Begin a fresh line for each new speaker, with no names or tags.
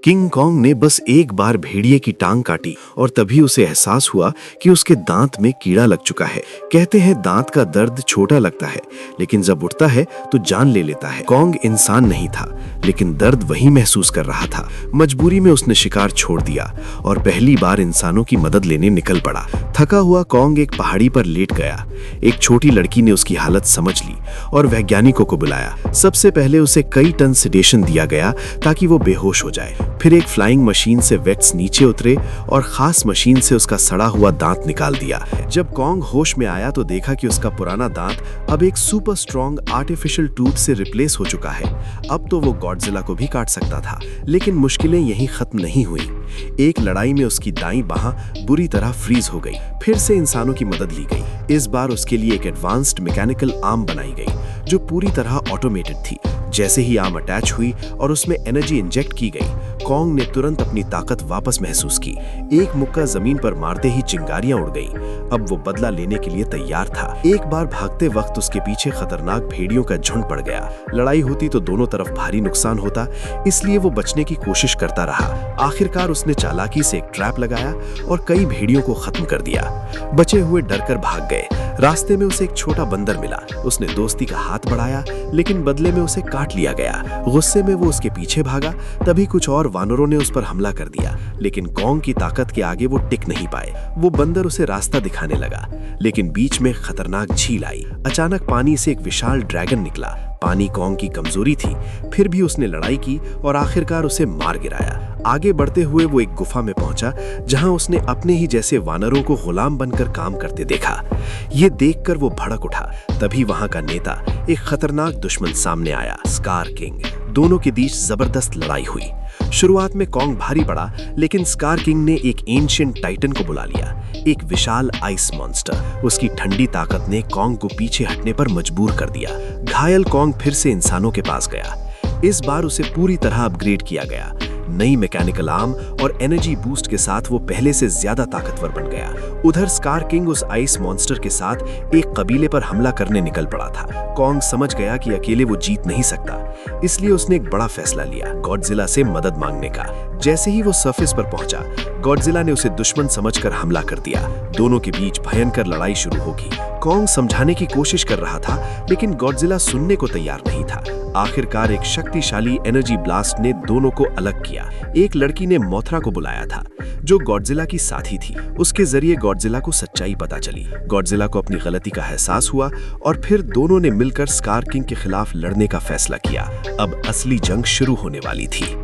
King Kong ने बस एक बार भेड़िए की टांग काटी और तभी उसे एहसास हुआ कि उसके दांत में कीड़ा लग चुका है। कहते हैं दांत का दर्द छोटा लगता है, लेकिन जब उठता है तो जान ले लेता है। कॉन्ग इंसान नहीं था, लेकिन दर्द वही महसूस कर रहा था। मजबूरी में उसने शिकार छोड़ दिया और पहली बार इंसानों की मदद लेने निकल पड़ा। थका हुआ कॉन्ग एक पहाड़ी पर लेट गया। एक छोटी लड़की ने उसकी हालत समझ ली और वैज्ञानिकों को बुलाया। सबसे पहले उसे कई टन सेडेशन दिया गया ताकि वो बेहोश हो जाए। फिर एक फ्लाइंग मशीन से वेट्स नीचे उतरे और खास मशीन से उसका सड़ा हुआ दांत निकाल दिया। जब कॉन्ग होश में आया तो देखा कि उसका पुराना दांत अब एक सुपर स्ट्रॉन्ग आर्टिफिशियल टूथ से रिप्लेस हो चुका है। अब तो वो गॉडजिला को भी काट सकता था। लेकिन मुश्किलें यहीं खत्म नहीं हुई। एक लड़ाई में उसकी दाईं बाह बुरी तरह फ्रीज हो गई। फिर से इंसानों की मदद ली गई। इस बार उसके लिए एक एडवांस्ड मैकेनिकल आर्म बनाई गई जो पूरी तरह ऑटोमेटेड थी। जैसे ही आर्म अटैच हुई और उसमें एनर्जी इंजेक्ट की गई, कॉन्ग ने तुरंत अपनी ताकत वापस महसूस की। एक मुक्का जमीन पर मारते ही चिंगारियां उड़ गईं। अब वो बदला लेने के लिए तैयार था। एक बार भागते वक्त उसके पीछे खतरनाक भेड़ियों का झुंड पड़ गया। लड़ाई होती तो दोनों तरफ भारी नुकसान होता, इसलिए वो बचने की कोशिश करता रहा। आखिरकार उसने चालाकी से एक ट्रैप लगाया और कई भेड़ियों को खत्म कर दिया। बचे हुए डरकर भाग गए। रास्ते में उसे एक छोटा बंदर मिला। उसने दोस्ती का हाथ बढ़ाया, लेकिन बदले में उसे काट लिया गया। गुस्से में वो उसके पीछे भागा। तभी कुछ और वानरों ने उस पर हमला कर दिया, लेकिन कॉन्ग की ताकत के आगे वो टिक नहीं पाए। वो बंदर उसे रास्ता दिखाने लगा, लेकिन बीच में खतरनाक झील आई। अचानक पानी से एक विशाल ड्रैगन निकला। पानी कॉन्ग की कमजोरी थी, फिर भी उसने लड़ाई की और आखिरकार उसे मार गिराया। आगे बढ़ते हुए वो एक गुफा में पहुंचा, जहां उसने अपने ही जैसे वानरों को गुलाम बनकर काम करते देखा। ये देखकर वो भड़क उठा। तभी वहां का नेता, एक खतरनाक दुश्मन सामने आया, स्कार किंग। दोनों के बीच जबरदस्त लड़ाई हुई। शुरुआत में कॉन्ग भारी पड़ा, लेकिन स्कार किंग ने एक एंशिएंट टाइटन को बुला लिया, एक विशाल आइस मॉन्स्टर। उसकी ठंडी ताकत ने कॉन्ग को पीछे हटने पर मजबूर कर दिया। घायल कॉन्ग फिर से इंसानों के पास गया। इस बार उसे पूरी तरह अपग्रेड किया गया। नई मैकेनिकल आर्म और एनर्जी बूस्ट के साथ वो पहले से ज्यादा ताकतवर बन गया। उधर स्कार किंग उस आइस मॉन्स्टर के साथ एक कबीले पर हमला करने निकल पड़ा था। कॉन्ग समझ गया कि अकेले वो जीत नहीं सकता, इसलिए उसने एक बड़ा फैसला लिया, गॉडजिला से मदद मांगने का। जैसे ही वो सरफेस पर पहुंचा, गॉडजिला ने उसे दुश्मन समझकर हमला कर दिया। दोनों के बीच भयंकर लड़ाई शुरू होगी। कॉन्ग समझाने की कोशिश कर रहा था, लेकिन गॉडजिला सुनने को तैयार नहीं था। आखिरकार एक शक्तिशाली एनर्जी ब्लास्ट ने दोनों को अलग किया। एक लड़की ने मोथरा को बुलाया था, जो गॉडजिला की साथी थी। उसके जरिए गॉडजिला को सच्चाई पता चली। गॉडजिला को अपनी गलती का एहसास हुआ और फिर दोनों ने मिलकर स्कार किंग के खिलाफ लड़ने का फैसला किया। अब असली जंग शुरू होने वाली थी।